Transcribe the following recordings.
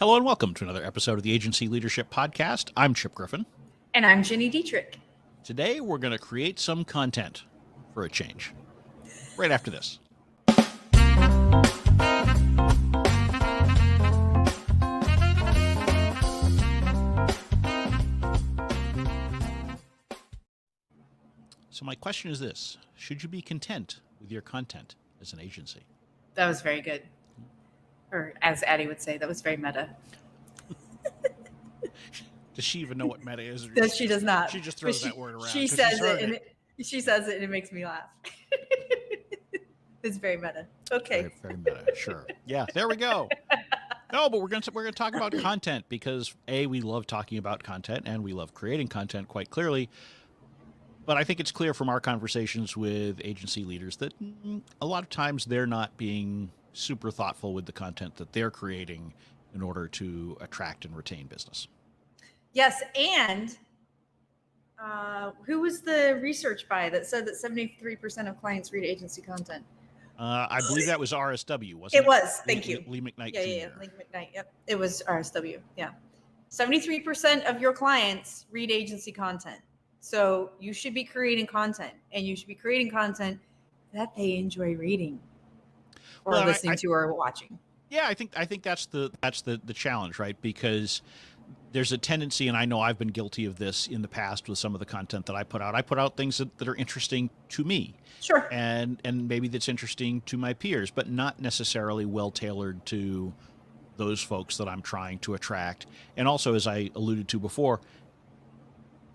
Hello and welcome to another episode of the Agency Leadership Podcast. I'm Chip Griffin. And I'm Gini Dietrich. Today we're going to create some content for a change. Right after this. So my question is this: should you be content with your content as an agency? That was very good. Or as Addie would say, that was very meta. Does she even know what meta is? She does not. She just throws that word around. She says it, and she says it, and it makes me laugh. It's very meta. Okay. Very meta. Sure. Yeah. There we go. No, but we're going to talk about content because we love talking about content and we love creating content quite clearly. But I think it's clear from our conversations with agency leaders that a lot of times they're not being super thoughtful with the content that they're creating in order to attract and retain business. Yes, and who was the research by that said that 73% of clients read agency content? I believe that was RSW, wasn't it? It was. Thank you. Lee McKnight Jr. Yeah. Lee McKnight. Yep. It was RSW. Yeah. 73% of your clients read agency content. So you should be creating content, and you should be creating content that they enjoy reading or listening to or watching. Yeah, I think that's the challenge, right? Because there's a tendency, and I know I've been guilty of this in the past with some of the content that I put out. I put out things that are interesting to me. Sure. And maybe that's interesting to my peers, but not necessarily well tailored to those folks that I'm trying to attract. And also, as I alluded to before,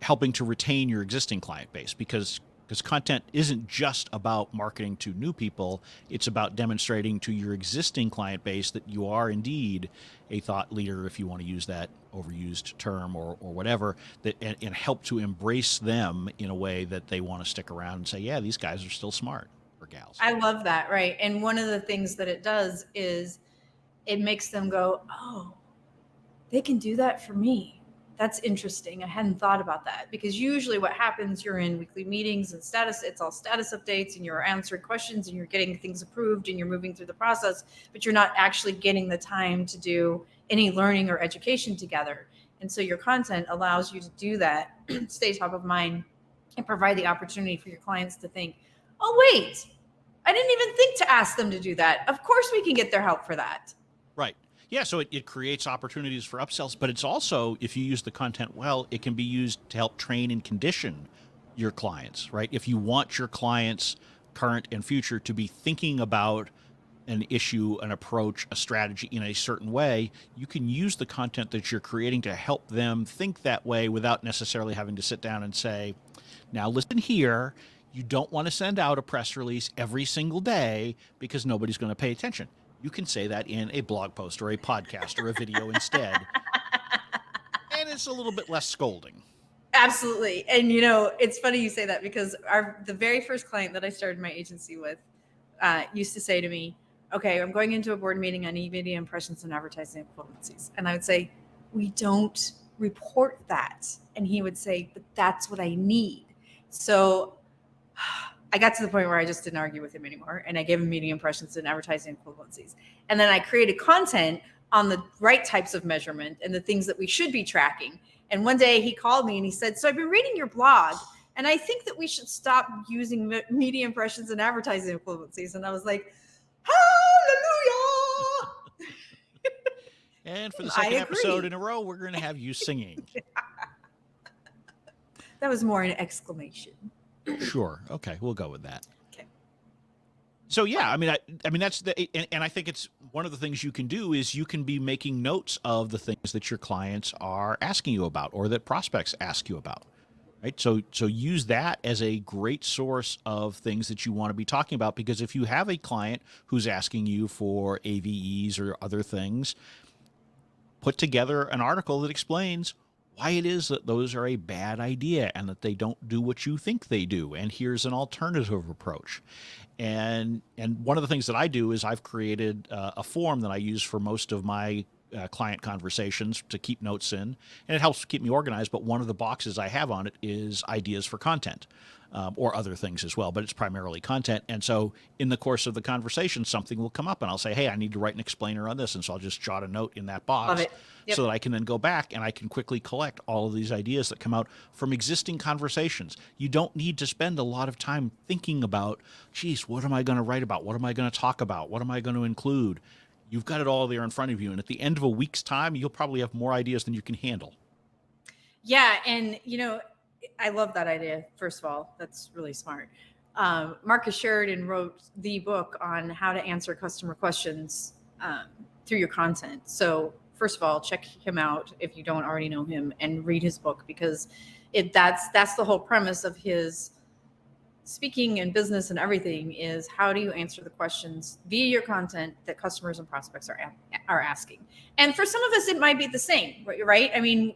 helping to retain your existing client base, because content isn't just about marketing to new people. It's about demonstrating to your existing client base that you are indeed a thought leader, if you want to use that overused term or whatever, that and help to embrace them in a way that they want to stick around and say, yeah, these guys are still smart, or gals. I love that, right? And one of the things that it does is it makes them go, oh, they can do that for me. That's interesting. I hadn't thought about that, because usually what happens, you're in weekly meetings and it's all status updates, and you're answering questions and you're getting things approved and you're moving through the process, but you're not actually getting the time to do any learning or education together. And so your content allows you to do that, stay top of mind, and provide the opportunity for your clients to think, oh, wait, I didn't even think to ask them to do that. Of course we can get their help for that. Right. Yeah, so it creates opportunities for upsells, but it's also, if you use the content well, it can be used to help train and condition your clients, right? If you want your clients, current and future, to be thinking about an issue, an approach, a strategy in a certain way, you can use the content that you're creating to help them think that way without necessarily having to sit down and say, now listen here, you don't want to send out a press release every single day because nobody's going to pay attention. You can say that in a blog post or a podcast or a video instead. And it's a little bit less scolding. Absolutely. And, it's funny you say that, because the very first client that I started my agency with used to say to me, okay, I'm going into a board meeting on media impressions and advertising equivalencies. And I would say, we don't report that. And he would say, but that's what I need. So I got to the point where I just didn't argue with him anymore, and I gave him media impressions and advertising equivalencies. And then I created content on the right types of measurement and the things that we should be tracking. And one day he called me and he said, so I've been reading your blog, and I think that we should stop using media impressions and advertising equivalencies. And I was like, hallelujah. And for the second episode in a row, we're going to have you singing. That was more an exclamation. Sure. Okay. We'll go with that. Okay. So, yeah, I mean, that's and I think it's one of the things you can do is you can be making notes of the things that your clients are asking you about or that prospects ask you about, right? So use that as a great source of things that you want to be talking about, because if you have a client who's asking you for AVEs or other things, put together an article that explains why it is that those are a bad idea and that they don't do what you think they do. And here's an alternative approach. And one of the things that I do is I've created a form that I use for most of my client conversations to keep notes in, and it helps keep me organized. But one of the boxes I have on it is ideas for content, or other things as well, but it's primarily content. And so in the course of the conversation, something will come up and I'll say, hey, I need to write an explainer on this. And so I'll just jot a note in that Love box it. Yep. so that I can then go back and I can quickly collect all of these ideas that come out from existing conversations. You don't need to spend a lot of time thinking about, geez, what am I going to write about? What am I going to talk about? What am I going to include? You've got it all there in front of you. And at the end of a week's time, you'll probably have more ideas than you can handle. Yeah. And, I love that idea. First of all, that's really smart. Marcus Sheridan wrote the book on how to answer customer questions through your content. So first of all, check him out if you don't already know him, and read his book, because that's the whole premise of his speaking and business and everything, is how do you answer the questions via your content that customers and prospects are asking. And for some of us, it might be the same, right? I mean,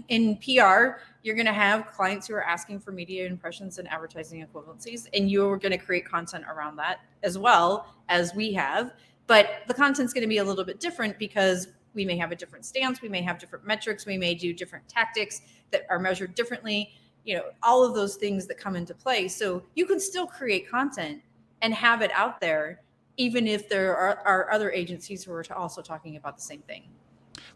in PR, you're going to have clients who are asking for media impressions and advertising equivalencies, and you're going to create content around that as well as we have. But the content's going to be a little bit different because we may have a different stance. We may have different metrics. We may do different tactics that are measured differently. All of those things that come into play. So you can still create content and have it out there, even if there are other agencies who are also talking about the same thing.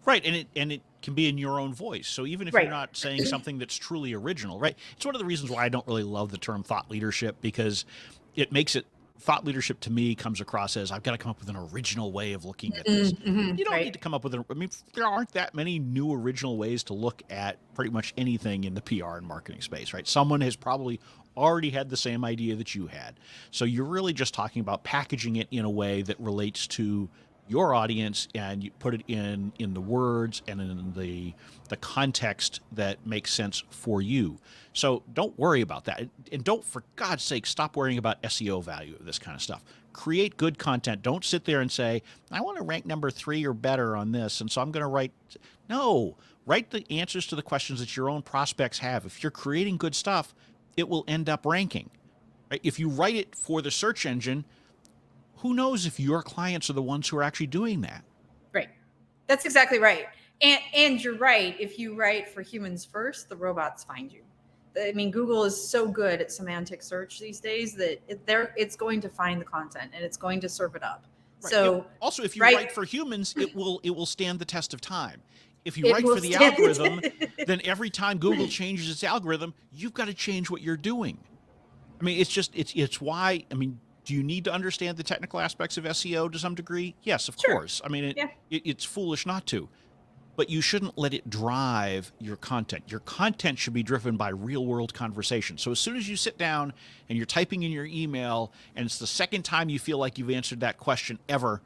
Right, and it can be in your own voice. So even if Right. you're not saying something that's truly original, right? It's one of the reasons why I don't really love the term thought leadership, because it makes it, thought leadership to me comes across as I've got to come up with an original way of looking at this. Mm-hmm. You don't Right. need to come up with there aren't that many new original ways to look at pretty much anything in the PR and marketing space, right? Someone has probably already had the same idea that you had. So you're really just talking about packaging it in a way that relates to your audience, and you put it in the words and in the context that makes sense for you. So don't worry about that. And don't, for God's sake, stop worrying about SEO value of this kind of stuff. Create good content. Don't sit there and say, I want to rank number 3 or better on this, and so I'm going to write. No, write the answers to the questions that your own prospects have. If you're creating good stuff, it will end up ranking. Right? If you write it for the search engine, who knows if your clients are the ones who are actually doing that? Right. That's exactly right. And you're right. If you write for humans first, the robots find you. I mean, Google is so good at semantic search these days that it's going to find the content and it's going to serve it up. Right. So also, if you right. write for humans, it will stand the test of time. If you It write will for the stand- algorithm, then every time Google changes its algorithm, you've got to change what you're doing. I mean, it's why, I mean, do you need to understand the technical aspects of SEO to some degree? Yes, of Sure. course. I mean, Yeah. it's foolish not to. But you shouldn't let it drive your content. Your content should be driven by real-world conversation. So as soon as you sit down and you're typing in your email, and it's the second time you feel like you've answered that question ever,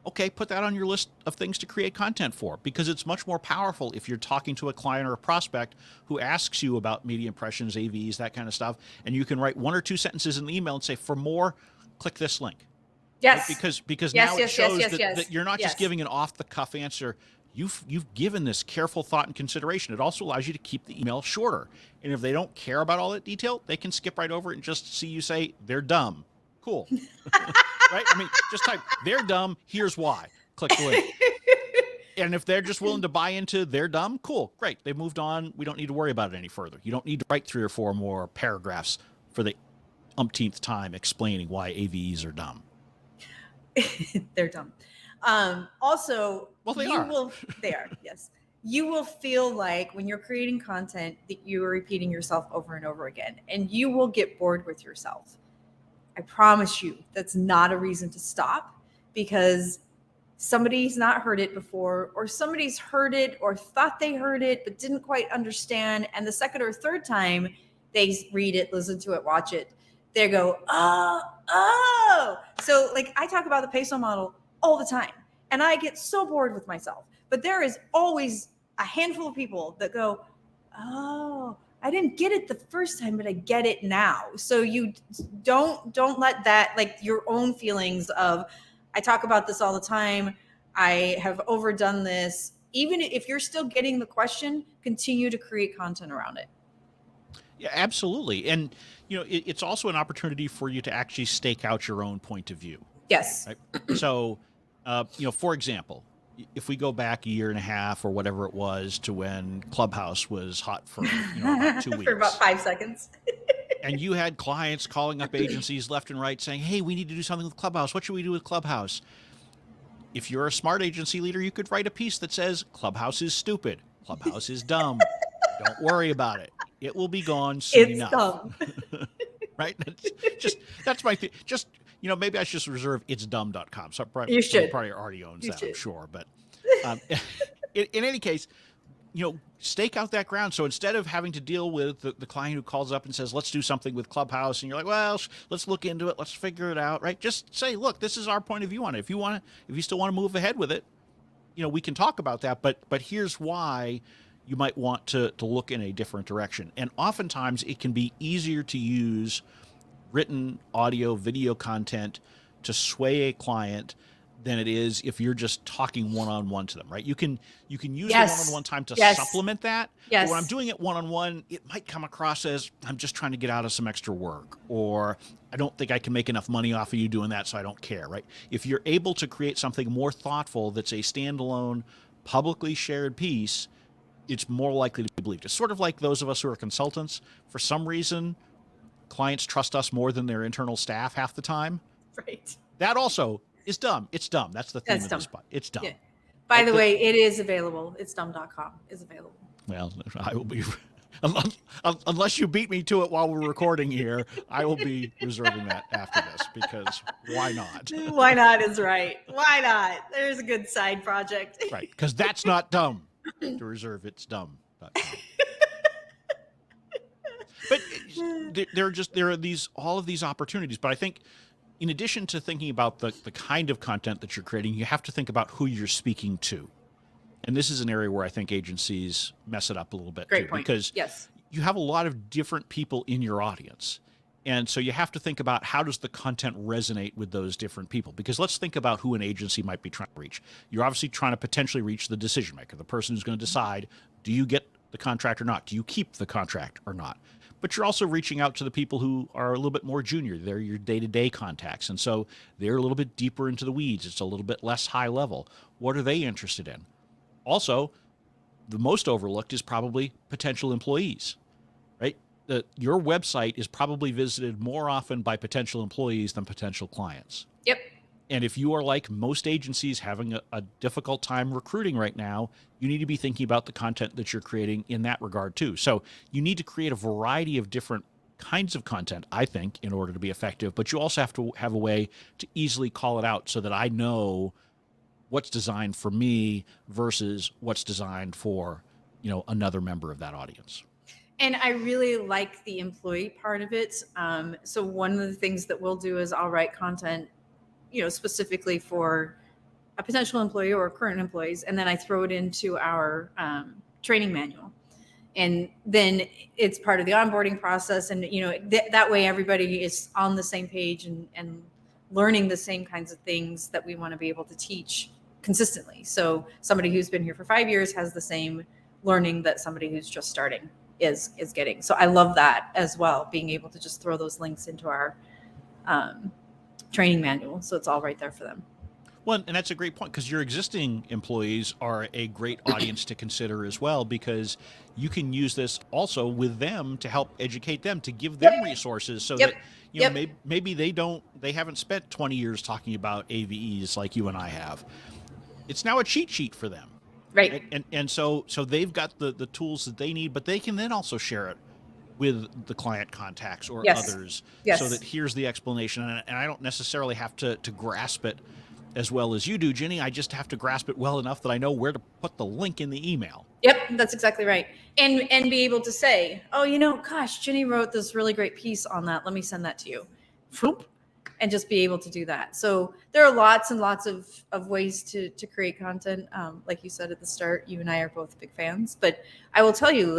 okay, put that on your list of things to create content for, because it's much more powerful if you're talking to a client or a prospect who asks you about media impressions, AVs, that kind of stuff, and you can write 1 or 2 sentences in the email and say, for more, click this link. Yes. Right? Because Yes, now yes, it shows yes, yes, that you're not yes. just giving an off-the-cuff answer. You've given this careful thought and consideration. It also allows you to keep the email shorter. And if they don't care about all that detail, they can skip right over it and just see you say, they're dumb. Cool. Right? I mean, just type, they're dumb, here's why. Click the link. And if they're just willing to buy into they're dumb, cool, great. They've moved on. We don't need to worry about it any further. You don't need to write 3 or 4 more paragraphs for the umpteenth time explaining why AVs are dumb. They're dumb. Also, Well, they are, yes. You will feel like when you're creating content that you are repeating yourself over and over again, and you will get bored with yourself. I promise you, that's not a reason to stop, because somebody's not heard it before, or somebody's heard it or thought they heard it but didn't quite understand. And the second or third time they read it, listen to it, watch it, they go, oh. So like I talk about the peso model all the time, and I get so bored with myself. But there is always a handful of people that go, oh, I didn't get it the first time, but I get it now. So you don't let that, like your own feelings of, I talk about this all the time, I have overdone this. Even if you're still getting the question, continue to create content around it. Yeah, absolutely. And, it's also an opportunity for you to actually stake out your own point of view. Yes. Right? So, for example, if we go back a year and a half or whatever it was to when Clubhouse was hot for about 2 weeks. For about 5 seconds. And you had clients calling up agencies left and right saying, hey, we need to do something with Clubhouse. What should we do with Clubhouse? If you're a smart agency leader, you could write a piece that says, Clubhouse is stupid. Clubhouse is dumb. Don't worry about it. It will be gone soon enough. Dumb. Right? That's my thing. Just, maybe I should just reserve itsdumb.com. So you should. Probably already owns that, I'm sure. But in any case, stake out that ground. So instead of having to deal with the client who calls up and says, let's do something with Clubhouse, and you're like, well, let's look into it. Let's figure it out, right? Just say, look, this is our point of view on it. If you still want to move ahead with it, we can talk about that. But here's why you might want to look in a different direction. And oftentimes it can be easier to use written audio, video content to sway a client than it is if you're just talking one-on-one to them, right? You can use the one-on-one time to supplement that. Yes. But when I'm doing it one-on-one, it might come across as I'm just trying to get out of some extra work, or I don't think I can make enough money off of you doing that, so I don't care, right? If you're able to create something more thoughtful that's a standalone, publicly shared piece, it's more likely to be believed. It's sort of like those of us who are consultants. For some reason, clients trust us more than their internal staff half the time. Right. That also is dumb. It's dumb. That's the theme of this spot. It's dumb. Yeah. By the way, it is available. Itsdumb.com is available. Well, I will be, unless you beat me to it while we're recording here, I will be reserving that after this, because why not? Why not is right. Why not? There's a good side project. Right. Because that's not dumb to reserve it's dumb. But there are all of these opportunities. But I think, in addition to thinking about the kind of content that you're creating, you have to think about who you're speaking to. And this is an area where I think agencies mess it up a little bit. Great too, point. Because yes, you have a lot of different people in your audience. And so you have to think about, how does the content resonate with those different people? Because let's think about who an agency might be trying to reach. You're obviously trying to potentially reach the decision maker, the person who's going to decide, do you get the contract or not? Do you keep the contract or not? But you're also reaching out to the people who are a little bit more junior. They're your day-to-day contacts. And so they're a little bit deeper into the weeds. It's a little bit less high level. What are they interested in? Also, the most overlooked is probably potential employees, right? Your website is probably visited more often by potential employees than potential clients. Yep. And if you are like most agencies having a difficult time recruiting right now, you need to be thinking about the content that you're creating in that regard too. So you need to create a variety of different kinds of content, I think, in order to be effective. But you also have to have a way to easily call it out so that I know what's designed for me versus what's designed for, another member of that audience. And I really like the employee part of it. So one of the things that we'll do is I'll write content, specifically for a potential employee or current employees, and then I throw it into our training manual. And then it's part of the onboarding process. And, that way everybody is on the same page and learning the same kinds of things that we want to be able to teach consistently. So somebody who's been here for 5 years has the same learning that somebody who's just starting is getting. So I love that as well, being able to just throw those links into our training manual. So it's all right there for them. Well, and that's a great point, because your existing employees are a great audience to consider as well, because you can use this also with them to help educate them, to give them resources so that, maybe they haven't spent 20 years talking about AVEs like you and I have. It's now a cheat sheet for them. Right. And so they've got the tools that they need, but they can then also share it with the client contacts or others. Yes. So that here's the explanation. And I don't necessarily have to grasp it as well as you do, Ginny. I just have to grasp it well enough that I know where to put the link in the email. Yep, that's exactly right. And be able to say, oh, gosh, Ginny wrote this really great piece on that. Let me send that to you. Whoop. And just be able to do that. So there are lots and lots of ways to create content. Like you said at the start, you and I are both big fans. But I will tell you,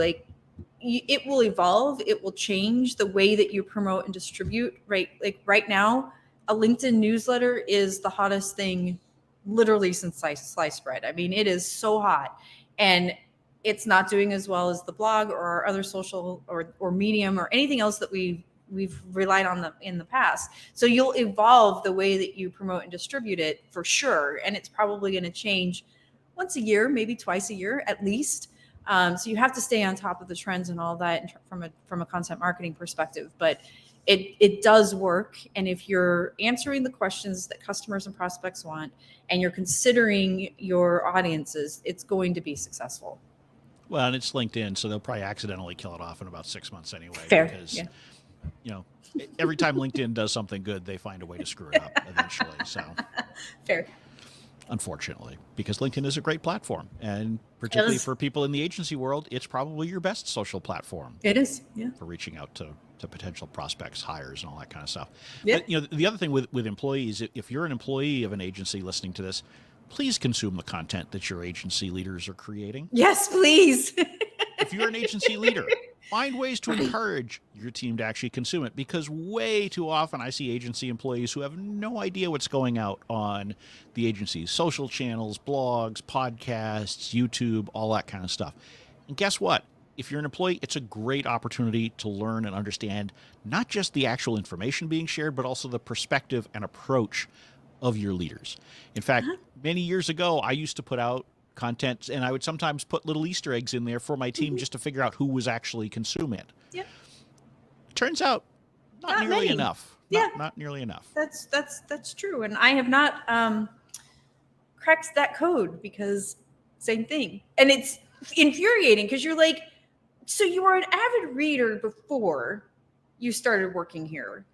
it will evolve. It will change the way that you promote and distribute. Right, like right now, a LinkedIn newsletter is the hottest thing, literally since sliced bread. I mean, it is so hot, and it's not doing as well as the blog or our other social or Medium or anything else that we've relied on in the past. So you'll evolve the way that you promote and distribute it for sure. And it's probably going to change once a year, maybe twice a year at least. So you have to stay on top of the trends and all that from a content marketing perspective. But it does work. And if you're answering the questions that customers and prospects want, and you're considering your audiences, it's going to be successful. Well, and it's LinkedIn, so they'll probably accidentally kill it off in about 6 months anyway. Fair. Because, Yeah. you know, every time LinkedIn does something good, they find a way to screw it up eventually. So, Fair. unfortunately, because LinkedIn is a great platform, and particularly It is. for people in the agency world, it's probably your best social platform. It is. Yeah. For reaching out to potential prospects, hires, and all that kind of stuff. Yeah. But, you know, the other thing with employees, if you're an employee of an agency listening to this, please consume the content that your agency leaders are creating. Yes, please. If you're an agency leader, find ways to encourage your team to actually consume it, because way too often I see agency employees who have no idea what's going out on the agency's social channels, blogs, podcasts, YouTube, all that kind of stuff. And guess what? If you're an employee, it's a great opportunity to learn and understand not just the actual information being shared, but also the perspective and approach of your leaders. In fact, many years ago, I used to put out content, and I would sometimes put little Easter eggs in there for my team just to figure out who was actually consuming it. Yep. Turns out, not nearly many. enough. Yeah. Not nearly enough. That's true. And I have not cracked that code, because same thing. And it's infuriating because you're like, so you were an avid reader before you started working here,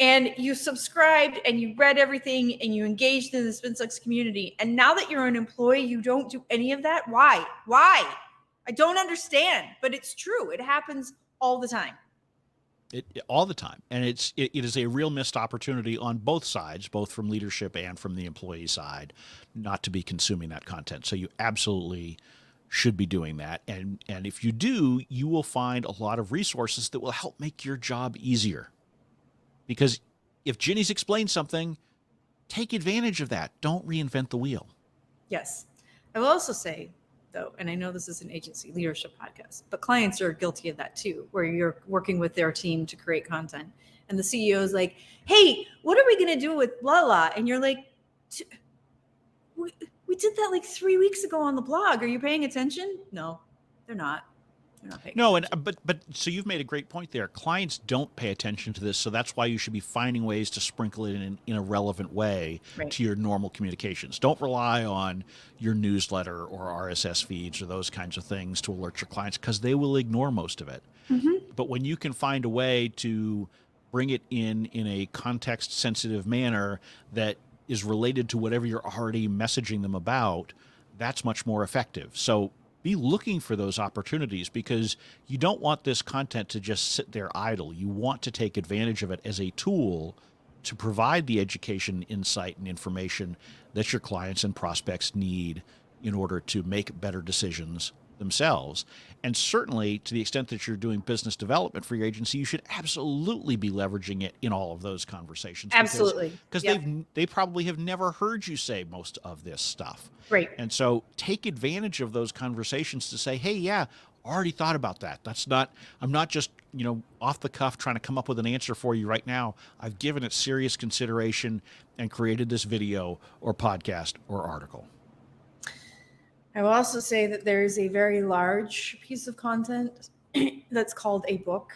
and you subscribed and you read everything and you engaged in the SpinSucks community. And now that you're an employee, you don't do any of that. Why? I don't understand, but it's true. It happens all the time. All the time. And it is a real missed opportunity on both sides, both from leadership and from the employee side, not to be consuming that content. So you absolutely should be doing that. And if you do, you will find a lot of resources that will help make your job easier. Because if Gini's explained something, take advantage of that. Don't reinvent the wheel. Yes. I will also say, though, and I know this is an agency leadership podcast, but clients are guilty of that too, where you're working with their team to create content. And the CEO is like, hey, what are we going to do with blah, blah? And you're like, we did that like 3 weeks ago on the blog. Are you paying attention? No, they're not. They're not paying No, attention. but so you've made a great point there. Clients don't pay attention to this, so that's why you should be finding ways to sprinkle it in a relevant way Right. to your normal communications. Don't rely on your newsletter or RSS feeds or those kinds of things to alert your clients, because they will ignore most of it. Mm-hmm. But when you can find a way to bring it in a context-sensitive manner that is related to whatever you're already messaging them about, that's much more effective. So be looking for those opportunities, because you don't want this content to just sit there idle. You want to take advantage of it as a tool to provide the education, insight, and information that your clients and prospects need in order to make better decisions themselves. And certainly, to the extent that you're doing business development for your agency, you should absolutely be leveraging it in all of those conversations. Absolutely. Because Yep. they probably have never heard you say most of this stuff. Right. And so take advantage of those conversations to say, hey, yeah, already thought about that. I'm not just, off the cuff trying to come up with an answer for you right now. I've given it serious consideration and created this video or podcast or article. I will also say that there is a very large piece of content that's called a book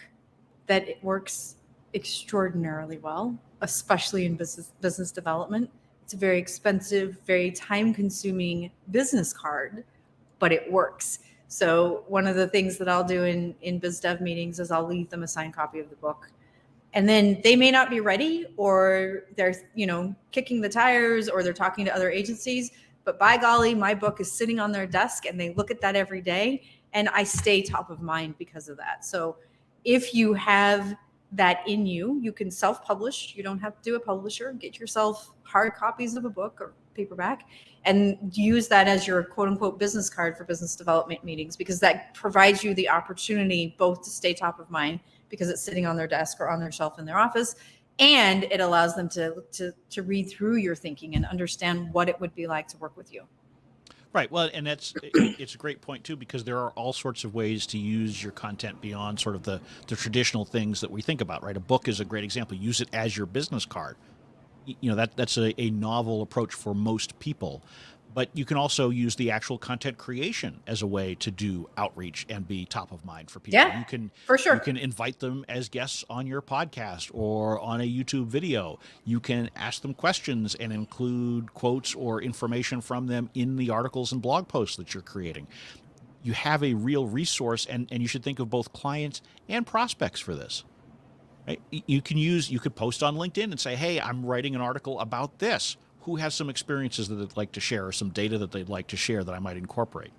that it works extraordinarily well, especially in business development. It's a very expensive, very time-consuming business card, but it works. So one of the things that I'll do in biz dev meetings is I'll leave them a signed copy of the book. And then they may not be ready, or they're, kicking the tires, or they're talking to other agencies. But by golly, my book is sitting on their desk and they look at that every day, and I stay top of mind because of that. So if you have that in you, you can self-publish. You don't have to do a publisher. Get yourself hard copies of a book or paperback and use that as your quote unquote business card for business development meetings, because that provides you the opportunity both to stay top of mind because it's sitting on their desk or on their shelf in their office, and it allows them to read through your thinking and understand what it would be like to work with you. Right. Well, and it's a great point too, because there are all sorts of ways to use your content beyond sort of the traditional things that we think about, right? A book is a great example. Use it as your business card. That's a novel approach for most people, But you can also use the actual content creation as a way to do outreach and be top of mind for people. Yeah, for sure. You can invite them as guests on your podcast or on a YouTube video. You can ask them questions and include quotes or information from them in the articles and blog posts that you're creating. You have a real resource, and you should think of both clients and prospects for this. Right? You could post on LinkedIn and say, hey, I'm writing an article about this. Who has some experiences that they'd like to share or some data that they'd like to share that I might incorporate?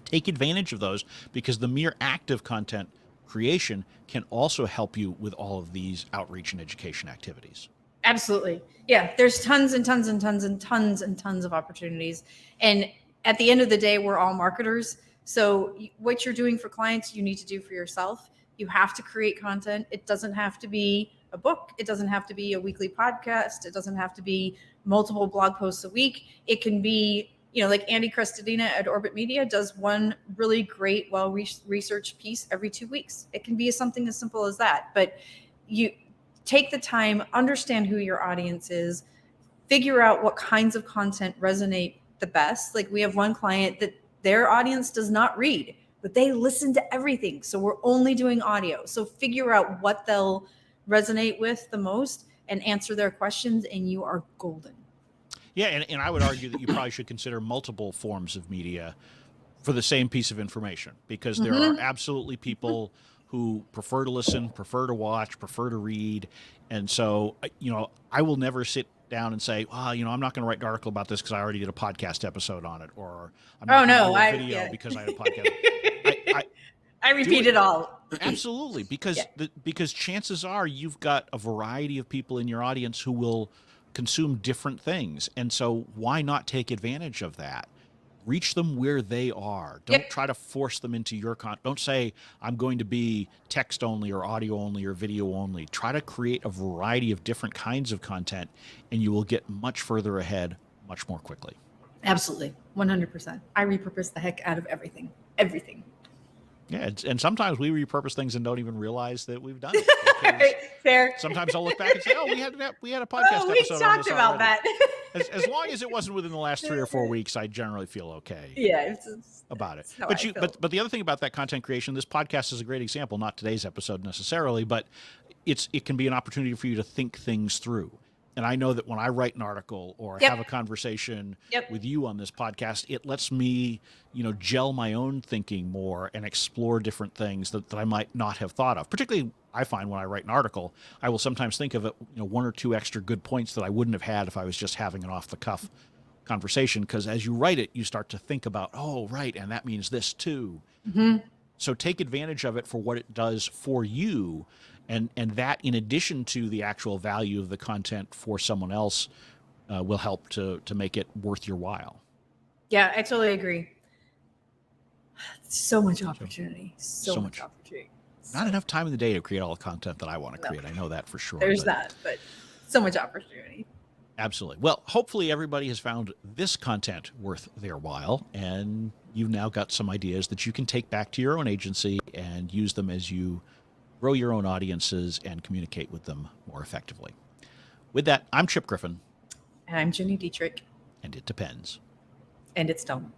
Take advantage of those, because the mere act of content creation can also help you with all of these outreach and education activities. Absolutely. Yeah, there's tons and tons and tons and tons and tons of opportunities. And at the end of the day, we're all marketers. So what you're doing for clients, you need to do for yourself. You have to create content. It doesn't have to be a book. It doesn't have to be a weekly podcast. It doesn't have to be multiple blog posts a week. It can be, like Andy Crestodina at Orbit Media does one really great, well-researched piece every 2 weeks. It can be something as simple as that. But you take the time, understand who your audience is, figure out what kinds of content resonate the best. Like we have one client that their audience does not read, but they listen to everything. So we're only doing audio. So figure out what they'll resonate with the most and answer their questions, and you are golden. Yeah, and I would argue that you probably should consider multiple forms of media for the same piece of information, because there are absolutely people who prefer to listen, prefer to watch, prefer to read. And so, I will never sit down and say, I'm not going to write an article about this because I already did a podcast episode on it, or I'm not going to do a video because I had a podcast. I repeat it all. Absolutely, because chances are you've got a variety of people in your audience who will consume different things. And so why not take advantage of that? Reach them where they are. Don't try to force them into your content. Don't say, I'm going to be text only or audio only or video only. Try to create a variety of different kinds of content, and you will get much further ahead much more quickly. Absolutely. 100%. I repurpose the heck out of everything. Everything. Yeah, and sometimes we repurpose things and don't even realize that we've done it. Fair. Sometimes I'll look back and say, we had a podcast we episode on this talked about already. that. As long as it wasn't within the last 3 or 4 weeks, I generally feel okay. Yeah, about it. But the other thing about that content creation, this podcast is a great example, not today's episode necessarily, but it can be an opportunity for you to think things through. And I know that when I write an article or have a conversation with you on this podcast, it lets me, gel my own thinking more and explore different things that I might not have thought of. Particularly, I find when I write an article, I will sometimes think of it, 1 or 2 extra good points that I wouldn't have had if I was just having an off-the-cuff conversation. Because as you write it, you start to think about, oh, right, and that means this too. Mm-hmm. So take advantage of it for what it does for you. And that, in addition to the actual value of the content for someone else, will help to make it worth your while. Yeah, I totally agree. So much opportunity. So much opportunity. Not enough time in the day to create all the content that I want to create. I know that for sure. There's that, but so much opportunity. Absolutely. Well, hopefully everybody has found this content worth their while, and you've now got some ideas that you can take back to your own agency and use them as you grow your own audiences and communicate with them more effectively. With that, I'm Chip Griffin. And I'm Gini Dietrich. And it depends. And it's dumb.